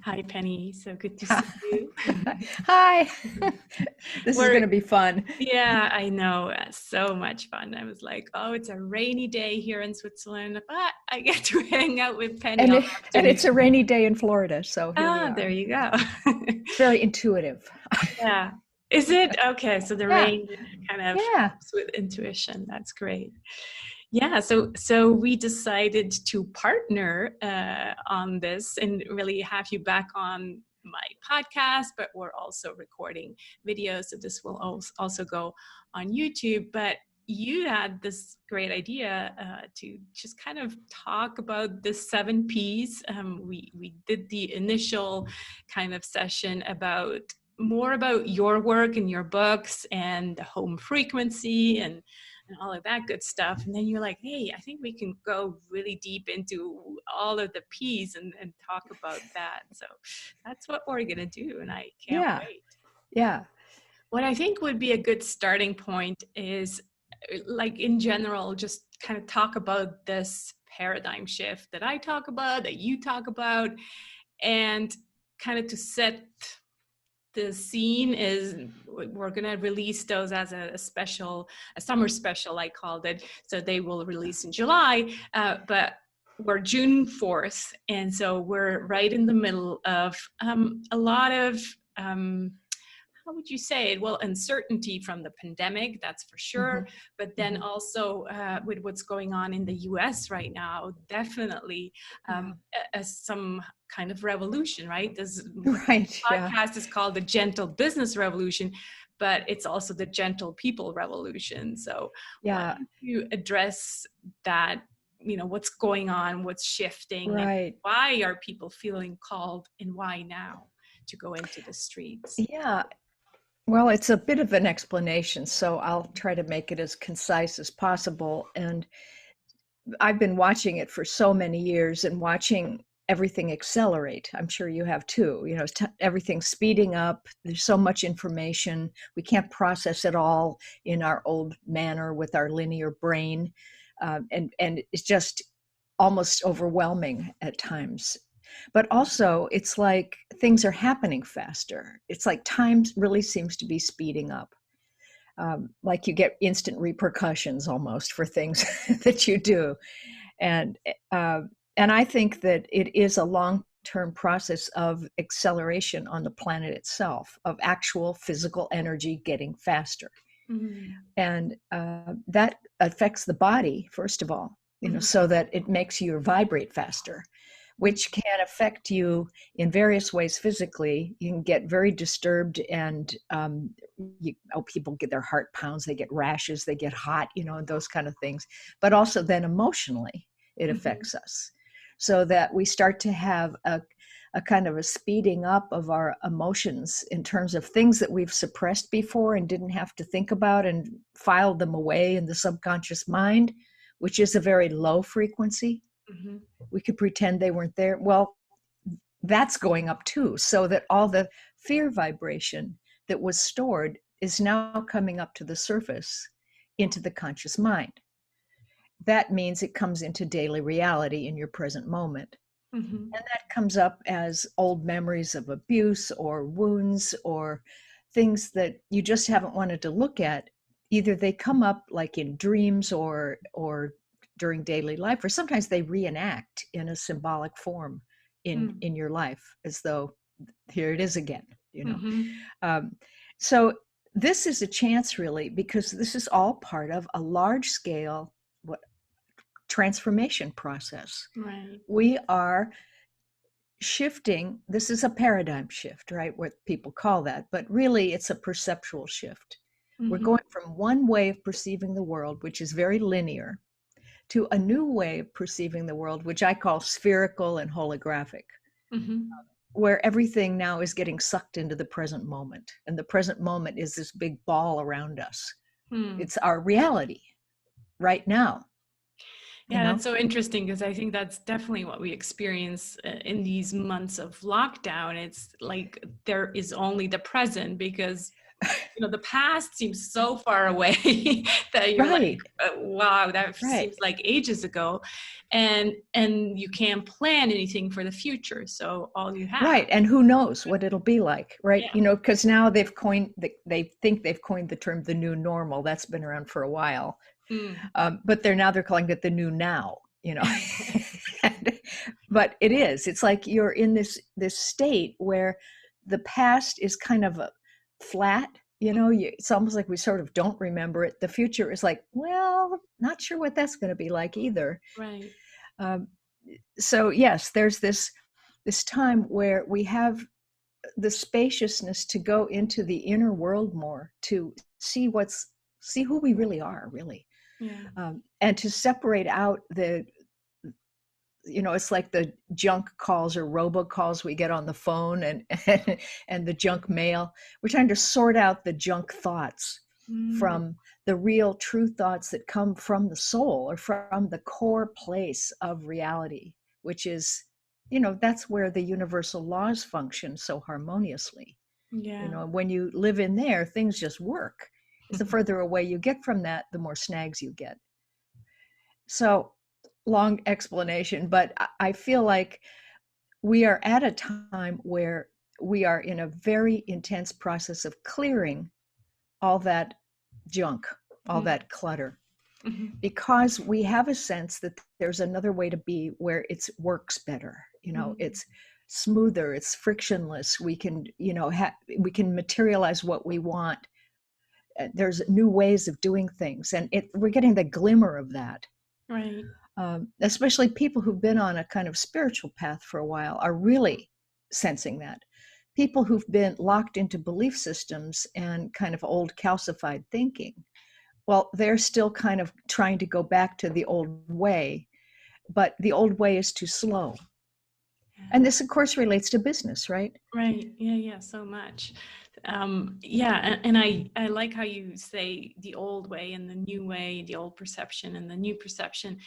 Hi, Penny. So good to see you. Hi. This is going to be fun. Yeah, I know. So much fun. I was like, oh, it's a rainy day here in Switzerland, but I get to hang out with Penny And all and afternoon. it's a rainy day in Florida, so here we Ah, are. there you go. It's very intuitive. Yeah. Is it? Okay, so the Yeah. rain kind of Yeah. helps with intuition. That's great. Yeah, so we decided to partner on this and really have you back on my podcast, but we're also recording videos, so this will also go on YouTube. But you had this great idea to just kind of talk about the 7 Ps. We did the initial kind of session about more about your work and your books and the home frequency and all of that good stuff. And then you're like, hey, I think we can go really deep into all of the P's and talk about that. So that's what we're going to do. And I can't Yeah. wait. Yeah. What I think would be a good starting point is, like, in general, just kind of talk about this paradigm shift that I talk about, that you talk about, and kind of to set the scene is we're going to release those as a summer special, I called it. So they will release in July, but we're June 4th. And so we're right in the middle of a lot of, how would you say it? Well, uncertainty from the pandemic, that's for sure. Mm-hmm. But then also with what's going on in the US right now, definitely some kind of revolution, right? This Right. Yeah. podcast is called The Gentle Business Revolution, but it's also the gentle people revolution. So why Yeah. don't you address that? What's going on, what's shifting, and Right. why are people feeling called, and why now to go into the streets? Yeah. Well, it's a bit of an explanation, so I'll try to make it as concise as possible. And I've been watching it for so many years and watching everything accelerate. I'm sure you have too. Everything's speeding up. There's so much information. We can't process it all in our old manner with our linear brain. And it's just almost overwhelming at times. But also, it's like things are happening faster. It's like time really seems to be speeding up. Like you get instant repercussions almost for things that you do. And uh, and I think that it is a long-term process of acceleration on the planet itself, of actual physical energy getting faster. Mm-hmm. And that affects the body, first of all, Mm-hmm. so that it makes you vibrate faster, which can affect you in various ways physically. You can get very disturbed, and people get their heart pounds, they get rashes, they get hot, those kind of things. But also then emotionally, it affects us, so that we start to have a kind of a speeding up of our emotions in terms of things that we've suppressed before and didn't have to think about and filed them away in the subconscious mind, which is a very low frequency. Mm-hmm. We could pretend they weren't there. Well, that's going up too, so that all the fear vibration that was stored is now coming up to the surface into the conscious mind. That means it comes into daily reality in your present moment. Mm-hmm. And that comes up as old memories of abuse or wounds or things that you just haven't wanted to look at. Either they come up like in dreams or during daily life, or sometimes they reenact in a symbolic form in your life, as though here it is again, So this is a chance, really, because this is all part of a large scale transformation process. Right. We are shifting. This is a paradigm shift, right? What people call that, but really it's a perceptual shift. Mm-hmm. We're going from one way of perceiving the world, which is very linear, to a new way of perceiving the world, which I call spherical and holographic, where everything now is getting sucked into the present moment. And the present moment is this big ball around us. It's our reality right now. Yeah, that's so interesting, because I think that's definitely what we experience in these months of lockdown. It's like there is only the present, because the past seems so far away that you're like, Right. wow, that Right. seems like ages ago. And you can't plan anything for the future. So all you have. Right. And who knows what it'll be like, right? Yeah. Because now they think they've coined the term the new normal. That's been around for a while. Mm. But they're calling it the new now, But it's like you're in this state where the past is kind of a flat, it's almost like we sort of don't remember it. The future is like, well, not sure what that's going to be like either. Right. So yes, there's this time where we have the spaciousness to go into the inner world more, to see who we really are, really. Yeah. And to separate out it's like the junk calls or robocalls we get on the phone and the junk mail. We're trying to sort out the junk thoughts from the real true thoughts that come from the soul or from the core place of reality, which is, that's where the universal laws function so harmoniously. Yeah. When you live in there, things just work. The further away you get from that, the more snags you get. So, long explanation, but I feel like we are at a time where we are in a very intense process of clearing all that junk, all that clutter, because we have a sense that there's another way to be where it works better. It's smoother, it's frictionless. We can, we can materialize what we want. There's new ways of doing things, and we're getting the glimmer of that. Right. Especially people who've been on a kind of spiritual path for a while are really sensing that. People who've been locked into belief systems and kind of old calcified thinking, well, they're still kind of trying to go back to the old way, but the old way is too slow. And this, of course, relates to business, right? Right. Yeah. So much. And I like how you say the old way and the new way, the old perception and the new perception.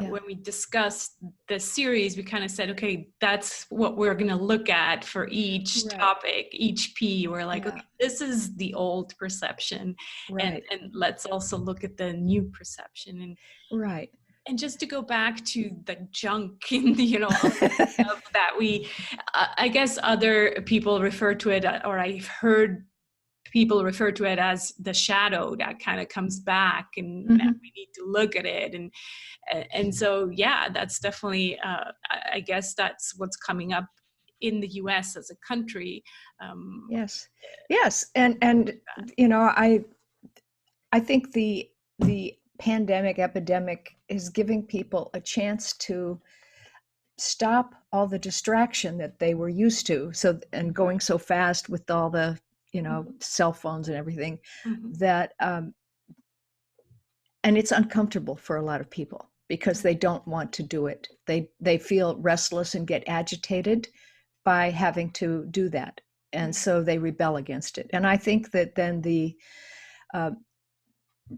When we discussed the series, we kind of said, okay, that's what we're going to look at for each topic, each P. We're like, okay, this is the old perception, and let's also look at the new perception. And And just to go back to the junk in the, all the stuff that I guess other people refer to it, or I've heard people refer to it as the shadow that kind of comes back, and we need to look at it. And so, yeah, that's definitely, I guess that's what's coming up in the US as a country. Yes. And I think the epidemic is giving people a chance to stop all the distraction that they were used to, and going so fast with all the cell phones and everything, that and it's uncomfortable for a lot of people because they don't want to do it. They feel restless and get agitated by having to do that, and so they rebel against it. And I think that then the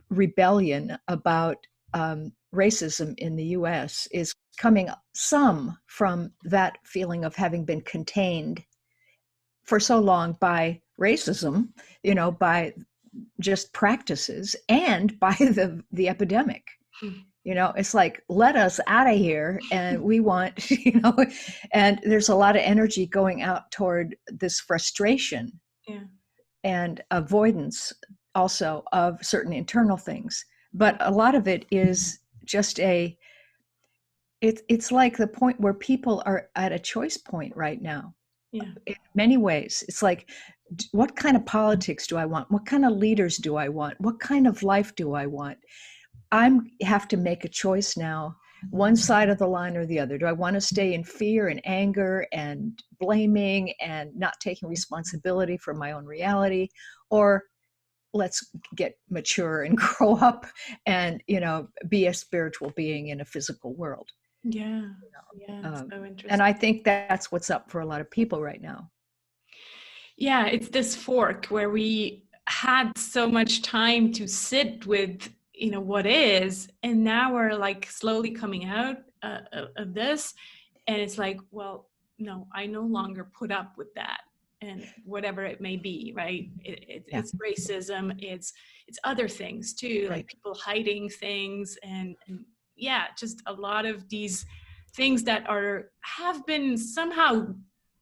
rebellion about racism in the US is coming some from that feeling of having been contained for so long by racism, by just practices and by the epidemic. It's like, let us out of here, and we want, and there's a lot of energy going out toward this frustration and avoidance also of certain internal things. But a lot of it is just it's like the point where people are at a choice point right now. In many ways, it's like, what kind of politics do I want? What kind of leaders do I want? What kind of life do I want? I have to make a choice now, one side of the line or the other. Do I want to stay in fear and anger and blaming and not taking responsibility for my own reality? Or let's get mature and grow up and, be a spiritual being in a physical world. So interesting. And I think that's what's up for a lot of people right now. Yeah, it's this fork where we had so much time to sit with, what is, and now we're like slowly coming out of this, and it's like, well, no, I no longer put up with that and whatever it may be, right? Yeah. It's racism, it's other things too, Right. like people hiding things, and yeah, just a lot of these things that have been somehow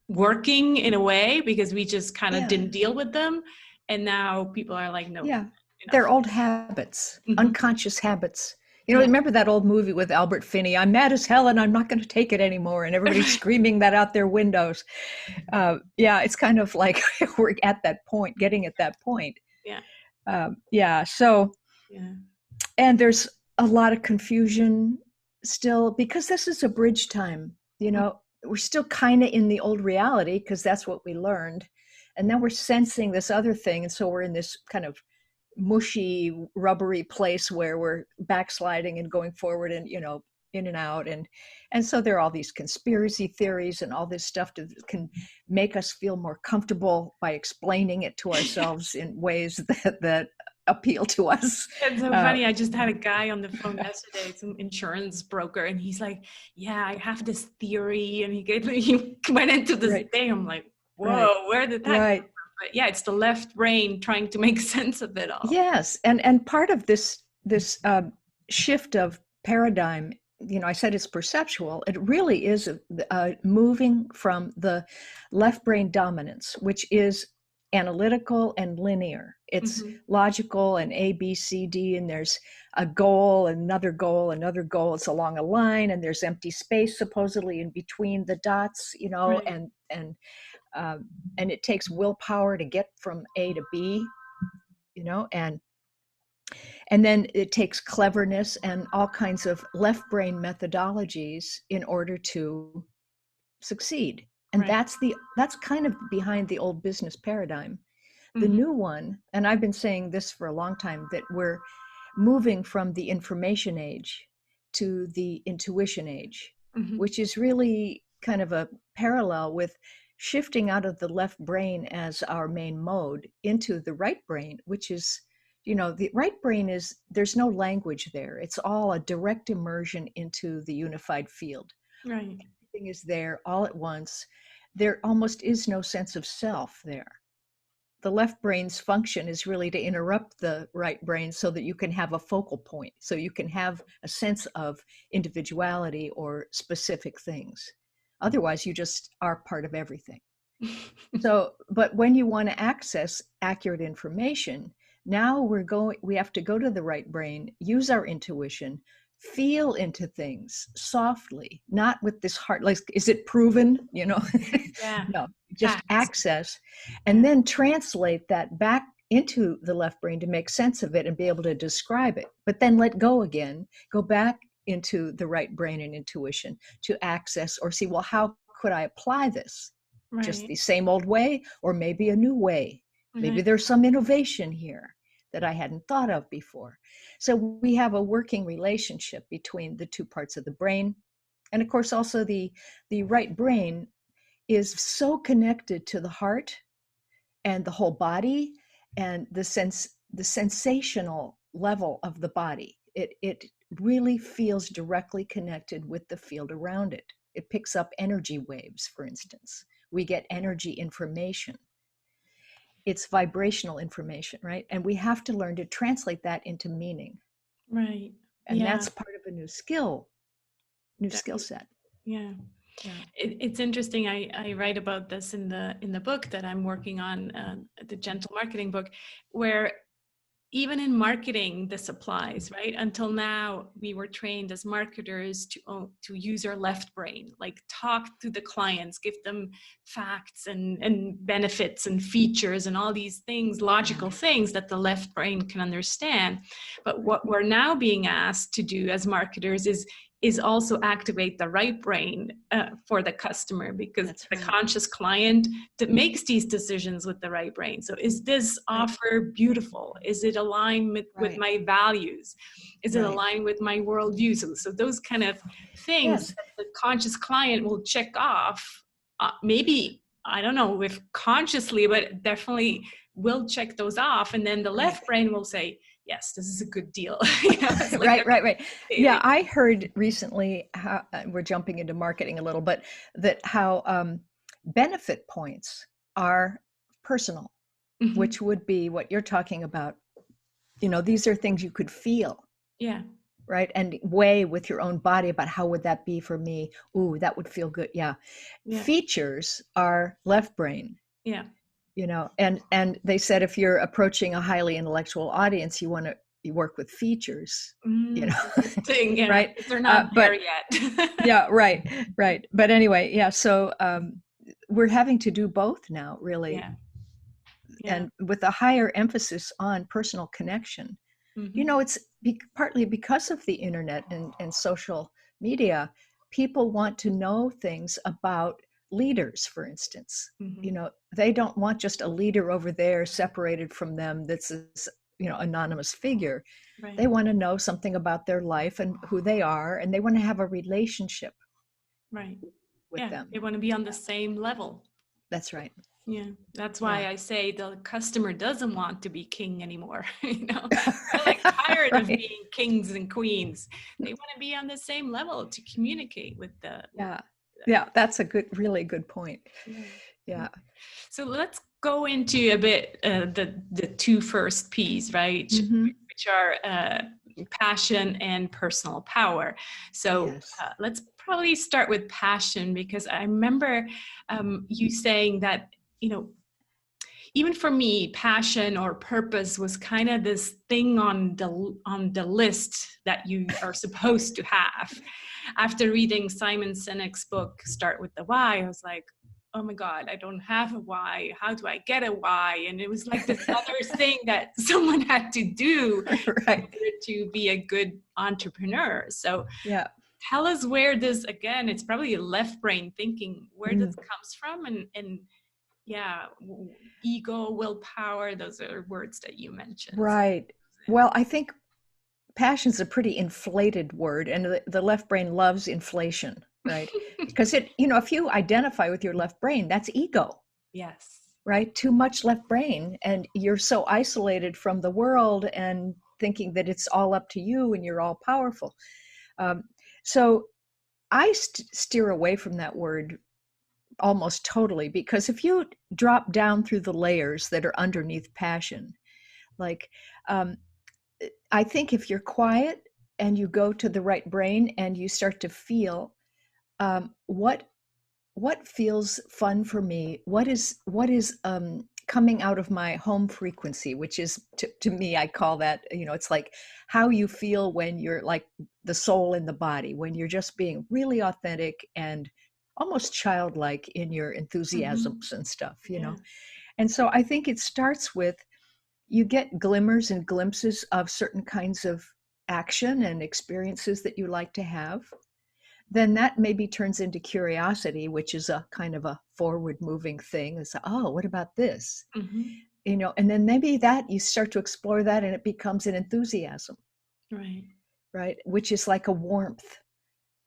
working in a way because we just kind of didn't deal with them, and now people are like, no, Yeah. enough. They're old habits, unconscious habits. You know, Yeah. remember that old movie with Albert Finney, I'm mad as hell and I'm not going to take it anymore. And everybody's screaming that out their windows. Yeah, it's kind of like we're at that point, getting at that point. Yeah. So, Yeah. and there's a lot of confusion still because this is a bridge time. You know, we're still kind of in the old reality because that's what we learned. And then we're sensing this other thing. And so we're in this kind of mushy, rubbery place where we're backsliding and going forward and, you know, in and out. And so there are all these conspiracy theories and all this stuff that can make us feel more comfortable by explaining it to ourselves in ways that appeal to us. It's so funny. I just had a guy on the phone yesterday, some insurance broker, and he's like, yeah, I have this theory. And he went into this thing. I'm like, whoa, where did that come from? But yeah, it's the left brain trying to make sense of it all. Yes. And part of this shift of paradigm, you know, I said it's perceptual. It really is moving from the left brain dominance, which is analytical and linear. It's logical and A, B, C, D, and there's a goal, another goal, another goal. It's along a line, and there's empty space supposedly in between the dots, you know, and it takes willpower to get from A to B, you know, and then it takes cleverness and all kinds of left brain methodologies in order to succeed. And that's kind of behind the old business paradigm. The new one, and I've been saying this for a long time, that we're moving from the information age to the intuition age, which is really kind of a parallel with shifting out of the left brain as our main mode into the right brain, which is, you know, the right brain is, there's no language there. It's all a direct immersion into the unified field. Right. Everything is there all at once. There almost is no sense of self there. The left brain's function is really to interrupt the right brain so that you can have a focal point, so you can have a sense of individuality or specific things. Otherwise, you just are part of everything. So, but when you want to access accurate information, now we have to go to the right brain, use our intuition, feel into things softly, not with this heart, like, is it proven, you know? No, just access, and then translate that back into the left brain to make sense of it and be able to describe it, but then let go again, go back into the right brain and intuition to access or see, well, how could I apply this? Just the same old way, or maybe a new way. Maybe there's some innovation here that I hadn't thought of before. So we have a working relationship between the two parts of the brain. And of course, also the right brain is so connected to the heart and the whole body and the sensational level of the body. It really feels directly connected with the field around it. It picks up energy waves, for instance. We get energy information. It's vibrational information, right? And we have to learn to translate that into meaning. Right. And that's part of a new skill set. Yeah. It's interesting. I write about this in the book that I'm working on, the Gentle Marketing book, where even in marketing, this applies, right? Until now, we were trained as marketers to use our left brain, like talk to the clients, give them facts and benefits and features and all these things, logical things that the left brain can understand. But what we're now being asked to do as marketers is also activate the right brain for the customer, because the conscious client that makes these decisions with the right brain. So is this offer beautiful? Is it aligned with my values? Is it aligned with my worldview? So those kind of things that the conscious client will check off, maybe, I don't know if consciously, but definitely will check those off. And then the left brain will say, yes, this is a good deal. Like, right. Yeah, I heard recently, how, we're jumping into marketing a little, but that how benefit points are personal, Mm-hmm. which would be what you're talking about. These are things you could feel. Yeah. Right. And weigh with your own body about how would that be for me? Ooh, that would feel good. Yeah. Yeah. Features are left brain. Yeah. And they said if you're approaching a highly intellectual audience, you work with features, Interesting. Yeah. right? They're not there yet. Yeah, right. But anyway, yeah. So we're having to do both now, really, Yeah. Yeah. and with a higher emphasis on personal connection. Mm-hmm. It's partly because of the internet and social media. People want to know things about leaders, for instance. Mm-hmm. They don't want just a leader over there separated from them that's anonymous figure. Right. They want to know something about their life and who they are, and they want to have a relationship Right. with Yeah. them. They want to be on the same level. That's right. Yeah, that's why I say the customer doesn't want to be king anymore. They're like tired of being kings and queens. They want to be on the same level to communicate with the. Yeah, that's a really good point. Yeah. So let's go into a bit the two first P's, right? Mm-hmm. Which are passion and personal power. So Yes. let's probably start with passion, because I remember you saying that, even for me, passion or purpose was kind of this thing on the list that you are supposed to have. After reading Simon Sinek's book, Start with the Why, I was like, oh my God, I don't have a why. How do I get a why? And it was like this other thing that someone had to do in order to be a good entrepreneur. So yeah. Tell us where this, again, it's probably left brain thinking, where this comes from, and yeah, ego, willpower, those are words that you mentioned. Right. Well, I think passion's a pretty inflated word, and the left brain loves inflation, right? Because if you identify with your left brain, that's ego. Yes. Right? Too much left brain, and you're so isolated from the world and thinking that it's all up to you and you're all powerful. So I steer away from that word almost totally, because if you drop down through the layers that are underneath passion, like I think if you're quiet and you go to the right brain and you start to feel what feels fun for me, what is coming out of my home frequency, which is to me, I call that, it's like how you feel when you're like the soul in the body, when you're just being really authentic and almost childlike in your enthusiasms and stuff, And so I think it starts with, you get glimmers and glimpses of certain kinds of action and experiences that you like to have. Then that maybe turns into curiosity, which is a kind of a forward moving thing. It's, oh, what about this? And then maybe that you start to explore that and it becomes an enthusiasm. Right. Which is like a warmth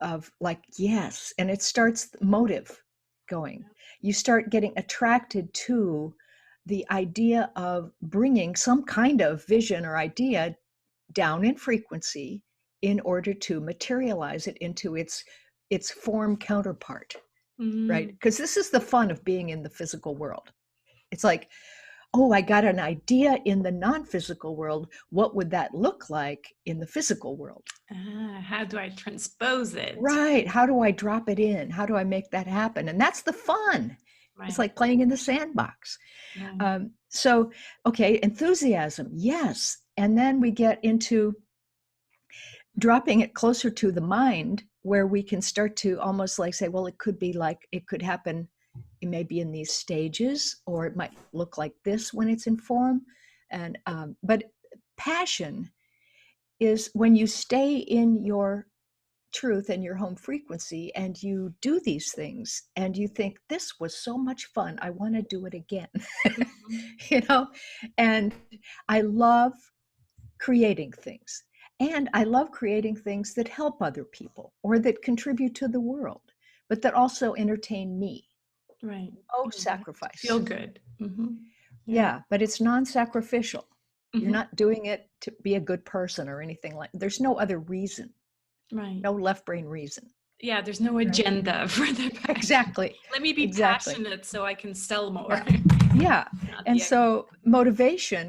of like, yes. And it starts motive going. You start getting attracted to the idea of bringing some kind of vision or idea down in frequency in order to materialize it into its form counterpart, right? Because this is the fun of being in the physical world. It's like, oh, I got an idea in the non-physical world. What would that look like in the physical world? How do I transpose it? Right. How do I drop it in? How do I make that happen? And that's the fun. Right. It's like playing in the sandbox. So, okay, enthusiasm, yes. And then we get into dropping it closer to the mind, where we can start to almost like say, well, it could happen maybe in these stages, or it might look like this when it's in form. And but passion is when you stay in your truth and your home frequency and you do these things and you think, this was so much fun, I want to do it again. And I love creating things. And I love creating things that help other people or that contribute to the world, but that also entertain me. Right. Oh, sacrifice. Feel good. Yeah, but it's non-sacrificial. You're not doing it to be a good person or anything like. There's no other reason. Right. No left brain reason. Yeah, there's no right? agenda for the passion. Exactly. Let me be Exactly. passionate so I can sell more. Yeah. Yeah. Not And the so motivation,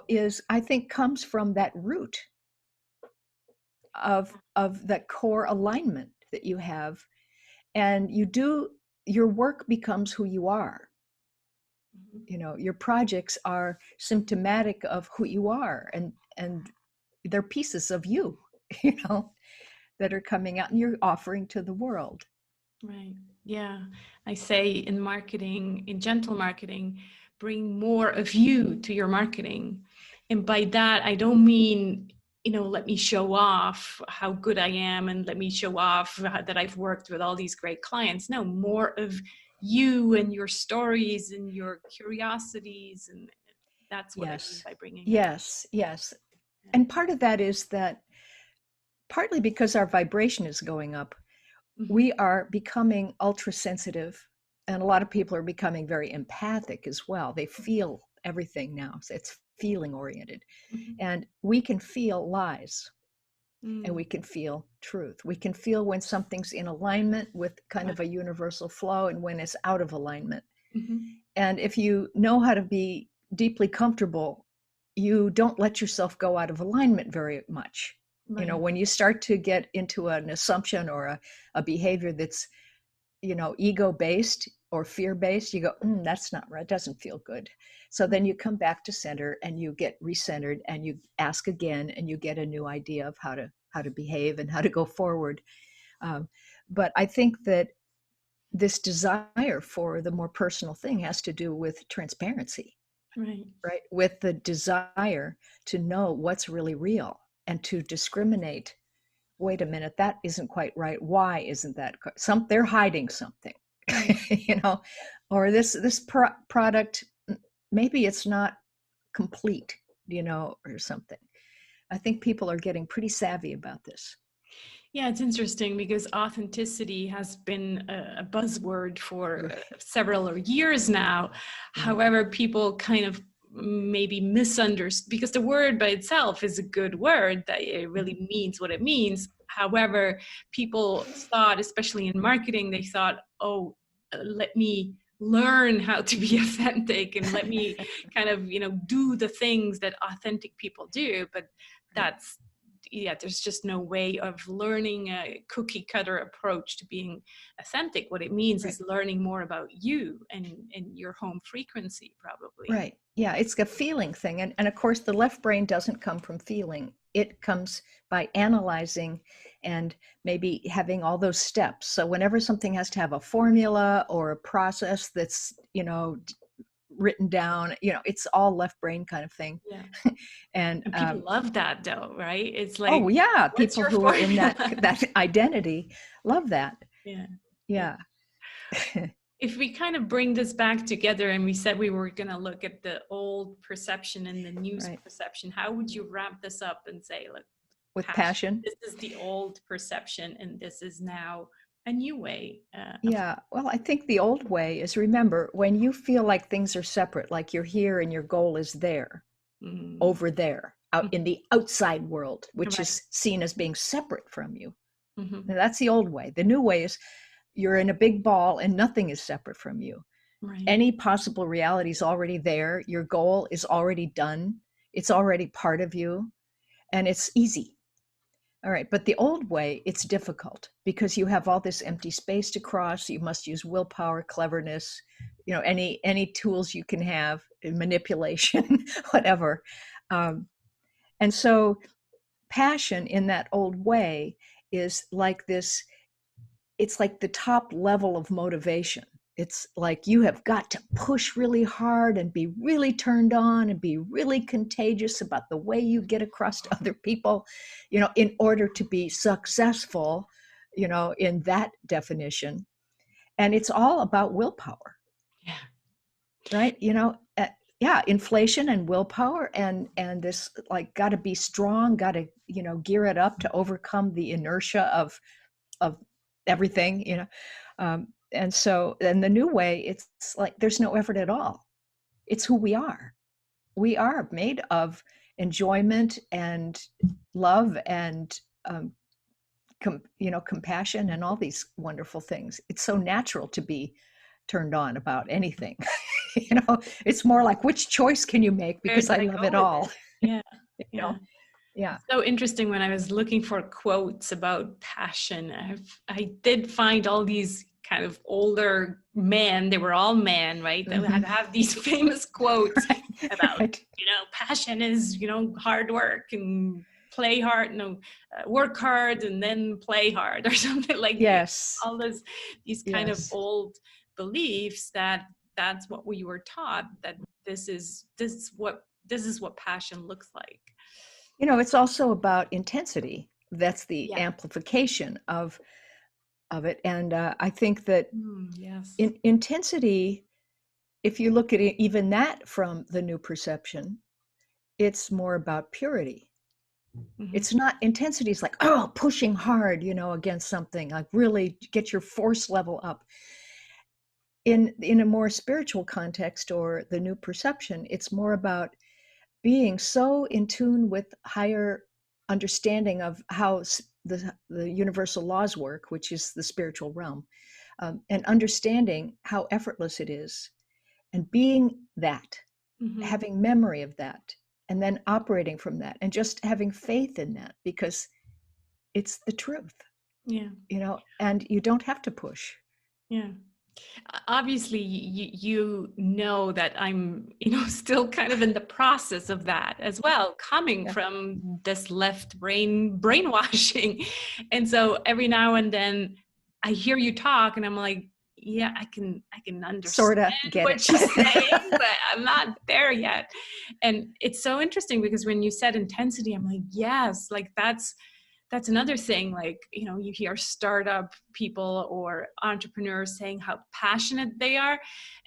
is, I think, comes from that root of that core alignment that you have. And your work becomes who you are. Mhm. Your projects are symptomatic of who you are, and they're pieces of you, you know, that are coming out and you're offering to the world. Right. Yeah. I say in marketing, in gentle marketing, bring more of you to your marketing. And by that, I don't mean, let me show off how good I am and let me show off that I've worked with all these great clients. No, more of you and your stories and your curiosities. And that's what I mean Yes. by bringing it. Yes. Yes. And part of that is that partly because our vibration is going up, Mm-hmm. we are becoming ultra sensitive, and a lot of people are becoming very empathic as well. They feel everything now. So it's feeling oriented. Mm-hmm. And we can feel lies, and Mm. we can feel truth. We can feel when something's in alignment with kind Right. of a universal flow and when it's out of alignment. Mm-hmm. And if you know how to be deeply comfortable, you don't let yourself go out of alignment very much. Right. When you start to get into an assumption or a behavior that's, ego based or fear based, you go, that's not right. It doesn't feel good. So then you come back to center and you get recentered and you ask again and you get a new idea of how to behave and how to go forward. But I think that this desire for the more personal thing has to do with transparency, Right. right? With the desire to know what's really real and to discriminate. Wait a minute, that isn't quite right. Why isn't that? They're hiding something, Right. or this product, maybe it's not complete, or something. I think people are getting pretty savvy about this. Yeah, it's interesting because authenticity has been a buzzword for several years now. Right. However, people kind of maybe misunderstood because the word by itself is a good word that it really means what it means. However, people thought, especially in marketing, they thought, oh, let me learn how to be authentic and let me kind of, do the things that authentic people do. But Right. that's there's just no way of learning a cookie cutter approach to being authentic. What it means Right. is learning more about you and your home frequency, probably. Right. Yeah, it's a feeling thing. And of course, the left brain doesn't come from feeling. It comes by analyzing and maybe having all those steps. So whenever something has to have a formula or a process that's, written down, it's all left brain kind of thing. Yeah. And And people love that though, right? It's oh like, yeah, what's people your who are in formula? that identity love that. Yeah. Yeah. Yeah. If we kind of bring this back together and we said we were going to look at the old perception and the new Right. perception, how would you wrap this up and say, look, With passion, passion. this is the old perception and this is now a new way of Yeah, well, I think the old way is, remember, when you feel like things are separate, like you're here and your goal is there, mm, over there, out in the outside world, which right. is seen as being separate from you. Mm-hmm. Now, that's the old way. The new way is you're in a big ball and nothing is separate from you. Right. Any possible reality is already there. Your goal is already done. It's already part of you, and it's easy. All right, but the old way, it's difficult because you have all this empty space to cross. You must use willpower, cleverness, any tools you can have, manipulation, whatever. Um, and so passion in that old way is like this, it's like the top level of motivation. It's like you have got to push really hard and be really turned on and be really contagious about the way you get across to other people, in order to be successful, in that definition. And it's all about willpower, Yeah. right? Yeah, inflation and willpower and this, like, got to be strong, got to, gear it up to overcome the inertia of everything, and so, and the new way, it's like there's no effort at all. It's who we are. We are made of enjoyment and love and compassion and all these wonderful things. It's so natural to be turned on about anything. It's more like, which choice can you make? Where Because did I I love go it with all. it? Yeah, you yeah. know? Yeah. So interesting. When I was looking for quotes about passion, I did find all these kind of older men. They were all men, right? They had have these famous quotes about, Right. passion is, hard work and play hard, work hard and then play hard or something like Yes. all these kind of Yes. old beliefs that's what we were taught, that this is what passion looks like. It's also about intensity. That's the Yeah. amplification of it. And I think that Yes. intensity, if you look at it, even that from the new perception, it's more about purity. It's not intensity. It's like, pushing hard, against something, like really get your force level up. In a more spiritual context or the new perception, it's more about being so in tune with higher understanding of how the universal laws work, which is the spiritual realm, and understanding how effortless it is, and being that, having memory of that, and then operating from that, and just having faith in that, because it's the truth. Yeah. And you don't have to push. Yeah. Obviously, you know that I'm, still kind of in the process of that as well, coming from this left brain brainwashing. And so every now and then I hear you talk and I'm like, yeah, I can understand Sort of get what it. you're saying, but I'm not there yet. And it's so interesting because when you said intensity, I'm like, yes, like that's another thing. Like, you hear startup people or entrepreneurs saying how passionate they are,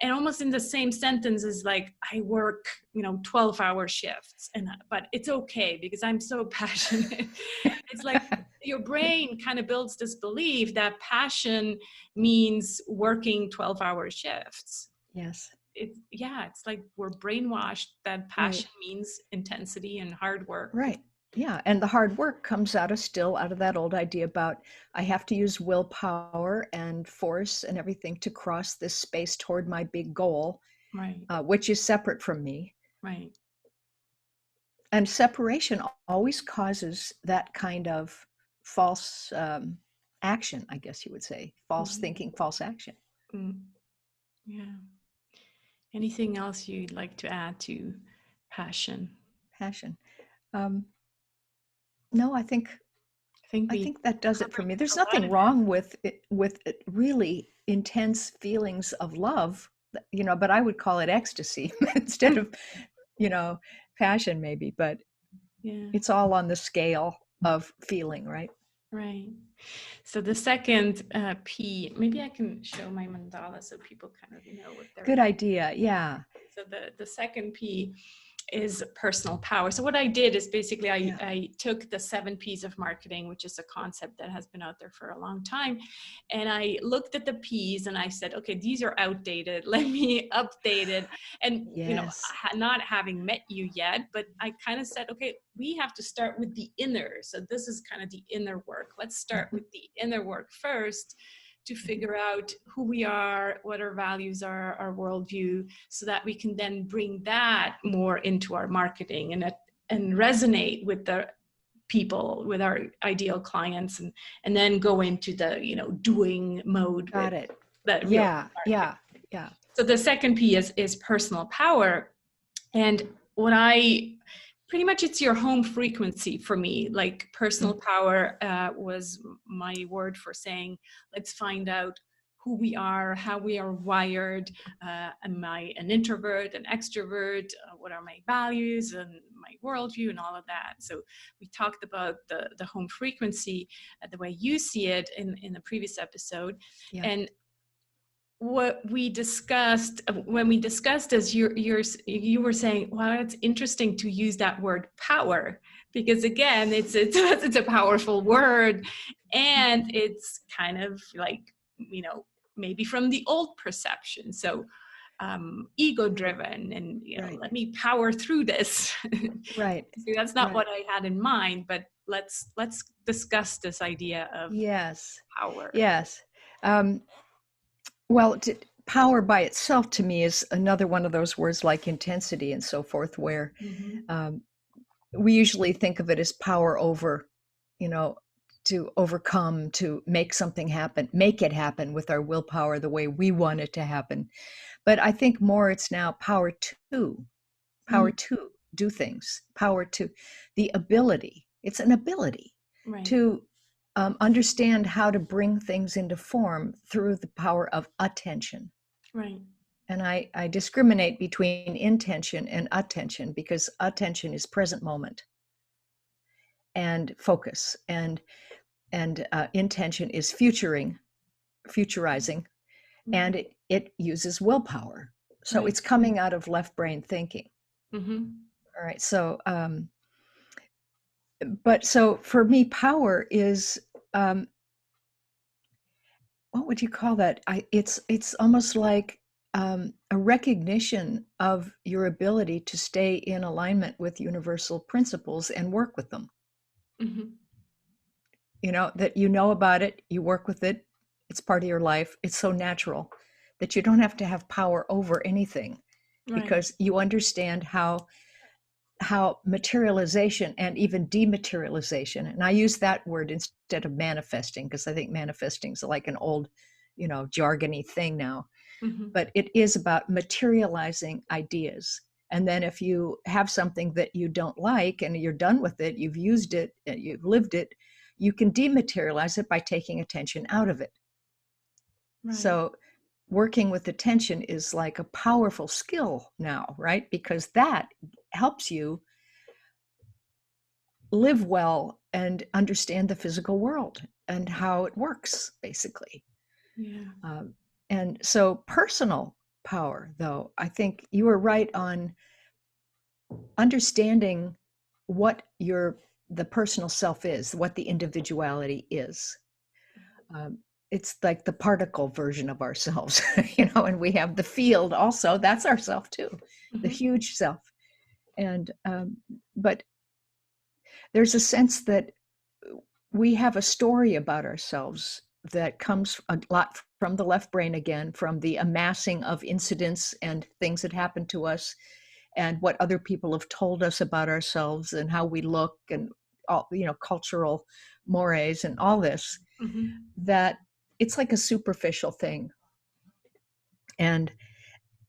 and almost in the same sentence is like, I work 12-hour shifts, but it's okay because I'm so passionate. It's like your brain kind of builds this belief that passion means working 12-hour shifts. Yes. It's like we're brainwashed that passion means intensity and hard work. Right. Yeah. And the hard work comes out of that old idea about, I have to use willpower and force and everything to cross this space toward my big goal, Right. Which is separate from me. Right. And separation always causes that kind of false action, I guess you would say. False thinking, false action. Yeah. Anything else you'd like to add to passion? Passion. No, I think that does it for me. There's nothing wrong with really intense feelings of love, but I would call it ecstasy instead of, passion maybe, but it's all on the scale of feeling, right? Right. So the second P, maybe I can show my mandala so people kind of know what they're. Good idea. Yeah. So the second P is personal power. So what I did is basically I took the 7 P's of marketing, which is a concept that has been out there for a long time. And I looked at the P's and I said, okay, these are outdated. Let me update it. And, not having met you yet, but I kind of said, okay, we have to start with the inner. So this is kind of the inner work. Let's start with the inner work first, to figure out who we are, what our values are, our worldview, so that we can then bring that more into our marketing and resonate with the people, with our ideal clients, and then go into the doing mode. Got it. Yeah. So the second P is personal power, and pretty much it's your home frequency for me. Like personal power was my word for saying, let's find out who we are, how we are wired. Am I an introvert, an extrovert? What are my values and my worldview and all of that? So we talked about the home frequency, the way you see it in the previous episode. Yeah. And what we discussed when we discussed this, you were saying, well, it's interesting to use that word power, because again, it's a powerful word, and it's kind of like, maybe from the old perception. So ego driven and Right. let me power through this. Right. See, that's not Right. what I had in mind, but let's discuss this idea of Yes. power. Yes. Um, well, power by itself to me is another one of those words like intensity and so forth, where um, we usually think of it as power over, to overcome, to make something happen, make it happen with our willpower the way we want it to happen. But I think more it's now power to do things, power to the ability. It's an ability Right. to understand how to bring things into form through the power of attention. Right. And I discriminate between intention and attention, because attention is present moment and focus, and intention is futurizing, and it uses willpower. So Right. it's coming out of left brain thinking. Mm-hmm. All right. So, but so for me, power is, what would you call that? It's almost like a recognition of your ability to stay in alignment with universal principles and work with them. Mm-hmm. That about it, you work with it, it's part of your life. It's so natural that you don't have to have power over anything, Right. because you understand how materialization and even dematerialization, and I use that word instead of manifesting, because I think manifesting is like an old, jargony thing now. Mm-hmm. But it is about materializing ideas. And then if you have something that you don't like and you're done with it, you've used it, you've lived it, you can dematerialize it by taking attention out of it. Right. So working with attention is like a powerful skill now, right? Because that helps you live well and understand the physical world and how it works, basically. Yeah. And so personal power, though, I think you were right on understanding what the personal self is, what the individuality is. It's like the particle version of ourselves, and we have the field also. That's ourself too, the huge self. And but there's a sense that we have a story about ourselves that comes a lot from the left brain, again, from the amassing of incidents and things that happen to us, and what other people have told us about ourselves and how we look, and all, cultural mores and all this, that it's like a superficial thing. And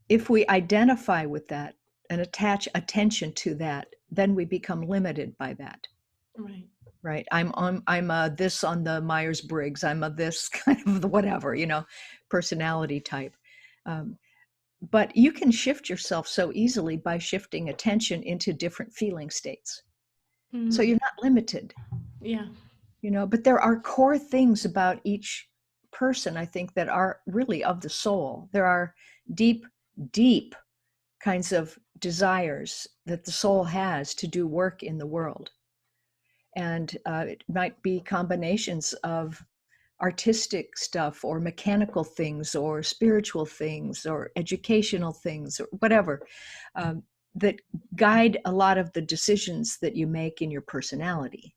if we identify with that and attach attention to that, then we become limited by that. Right. Right. I'm a this on the Myers-Briggs. I'm a this kind of the whatever, personality type. But you can shift yourself so easily by shifting attention into different feeling states. So you're not limited. Yeah. But there are core things about each person, I think, that are really of the soul. There are deep, deep kinds of desires that the soul has to do work in the world. And it might be combinations of artistic stuff or mechanical things or spiritual things or educational things or whatever, that guide a lot of the decisions that you make in your personality.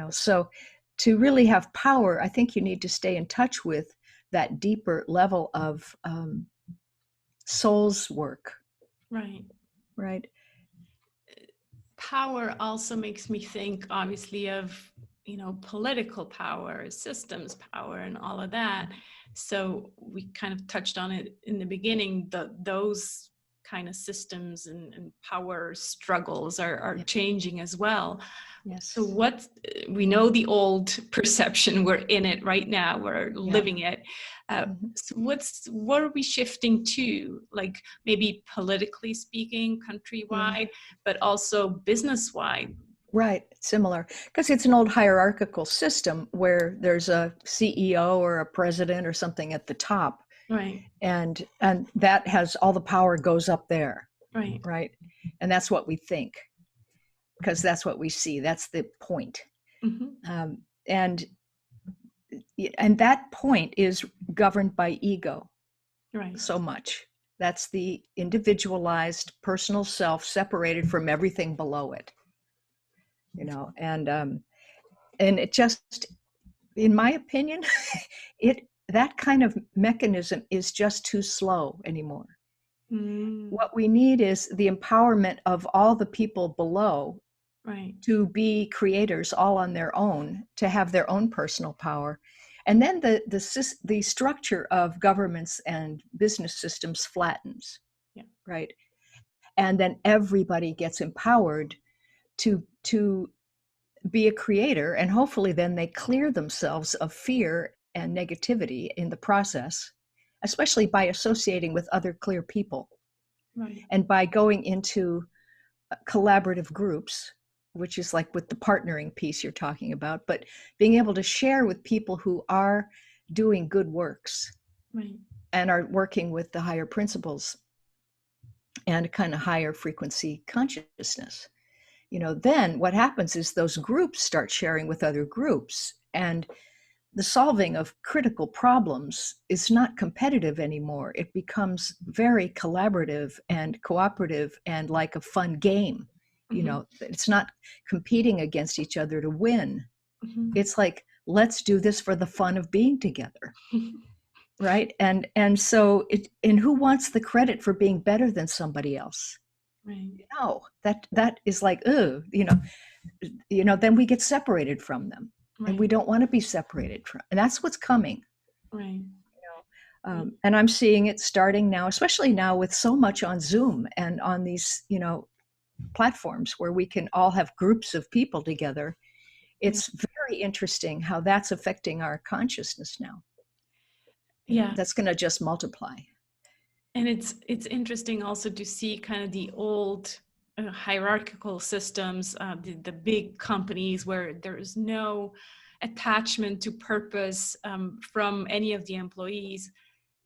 So to really have power, I think you need to stay in touch with that deeper level of soul's work. Right. Power also makes me think, obviously, of political power, systems power, and all of that. So we kind of touched on it in the beginning. Those kind of systems and power struggles are changing as well. Yes. So we know the old perception, we're in it right now, we're living it. So what are we shifting to, like maybe politically speaking, countrywide, but also business-wide? Right, similar, because it's an old hierarchical system where there's a CEO or a president or something at the top. Right. And that has all the power goes up there. Right. And that's what we think, because that's what we see. That's the point. And that point is governed by ego. Right. So much. That's the individualized personal self separated from everything below it, you know, and it just, in my opinion, that kind of mechanism is just too slow anymore. What we need is the empowerment of all the people below, right, to be creators all on their own, to have their own personal power. And then the structure of governments and business systems flattens, yeah, right? And then everybody gets empowered to be a creator, and hopefully then they clear themselves of fear and negativity in the process, especially by associating with other clear people, right, and by going into collaborative groups, which is like with the partnering piece you're talking about, but being able to share with people who are doing good works right, and are working with the higher principles and kind of higher frequency consciousness. You know, then what happens is those groups start sharing with other groups, and the solving of critical problems is not competitive anymore. It becomes very collaborative and cooperative and like a fun game. You know, it's not competing against each other to win. It's like, let's do this for the fun of being together. Right. And so and who wants the credit for being better than somebody else? right, No, that is like, then we get separated from them. And we right, don't want to be separated from, and that's what's coming. right. And I'm seeing it starting now, especially now with so much on Zoom and on these, platforms where we can all have groups of people together. It's very interesting how that's affecting our consciousness now. Yeah. That's going to just multiply. And it's interesting also to see kind of the old hierarchical systems, the big companies where there is no attachment to purpose from any of the employees.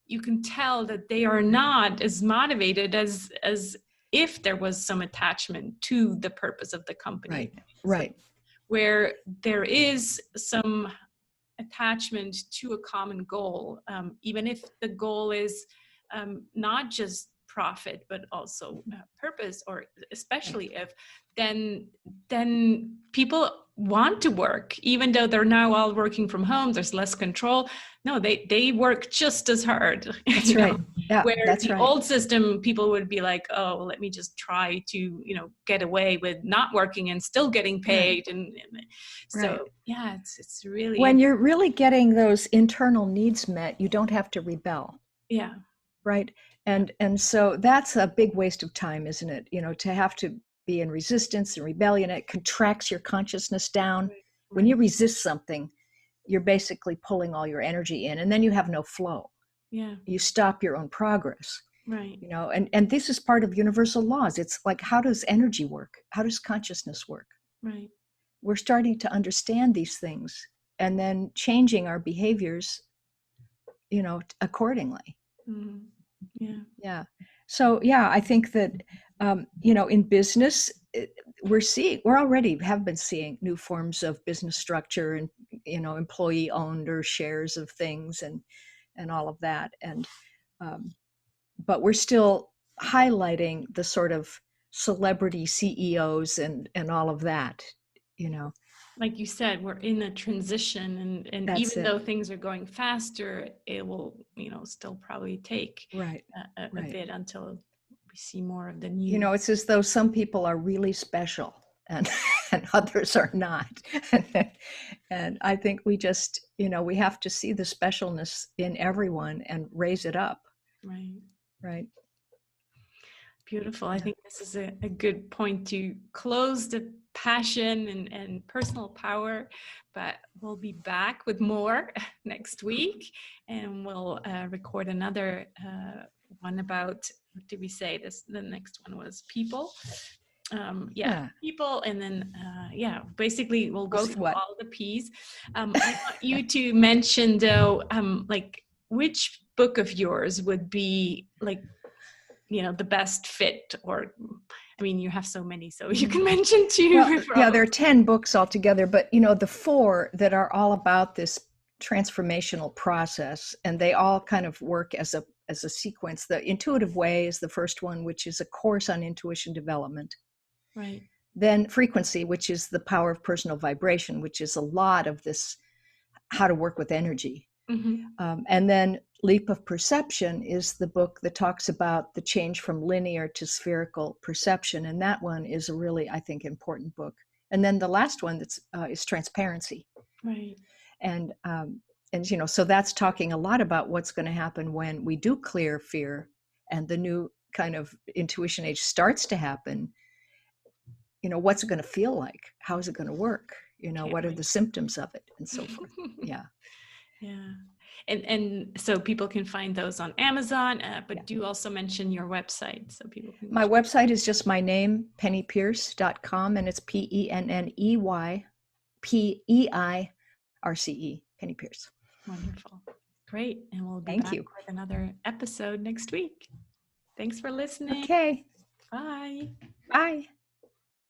You can tell that they are not as motivated as if there was some attachment to the purpose of the company. Right. Where there is some attachment to a common goal, even if the goal is not just profit but also purpose, or especially if then people want to work, even though they're now all working from home, there's less control. No, they work just as hard. That's right. Yeah, where that's the right. old system, people would be like, oh, let me just try to get away with not working and still getting paid. Right. And so yeah, it's really, when you're really getting those internal needs met, you don't have to rebel. yeah, right. And so that's a big waste of time, isn't it? To have to be in resistance and rebellion, it contracts your consciousness down. When you resist something, you're basically pulling all your energy in, and then you have no flow. Yeah. You stop your own progress. Right. And this is part of universal laws. It's like, how does energy work? How does consciousness work? Right. We're starting to understand these things and then changing our behaviors, accordingly. Mm-hmm. Yeah. Yeah. So, yeah, I think that, in business, we're already have been seeing new forms of business structure and, employee owned or shares of things and all of that. And, but we're still highlighting the sort of celebrity CEOs and all of that, Like you said, we're in a transition, and even though things are going faster, it will, still probably take a bit until we see more of the new. It's as though some people are really special and others are not. And I think we just, we have to see the specialness in everyone and raise it up. Right. Beautiful. I think this is a good point to close the passion and personal power, but we'll be back with more next week, and we'll record another one about, what did we say this? The next one was people. People, and then basically we'll go through all the P's. I want you to mention though, like, which book of yours would be like, the best fit, or I mean, you have so many, so you can mention two. Well, there are 10 books altogether, but the 4 that are all about this transformational process, and they all kind of work as as a sequence. The intuitive way is the first one, which is a course on intuition development. Right. Then frequency, which is the power of personal vibration, which is a lot of this, how to work with energy. And then Leap of Perception is the book that talks about the change from linear to spherical perception. And that one is a really, I think, important book. And then the last one is Transparency. Right. And so that's talking a lot about what's going to happen when we do clear fear and the new kind of intuition age starts to happen. What's it going to feel like? How is it going to work? What are the symptoms of it and so forth? Yeah. Yeah. And so people can find those on Amazon, but do also mention your website so people can. My website is just my name, pennypeirce.com, and it's PENNEYPEIRCE, Penney Peirce. Wonderful. Great. And we'll be Thank back you. with another episode next week. Thanks for listening. Okay. Bye. Bye.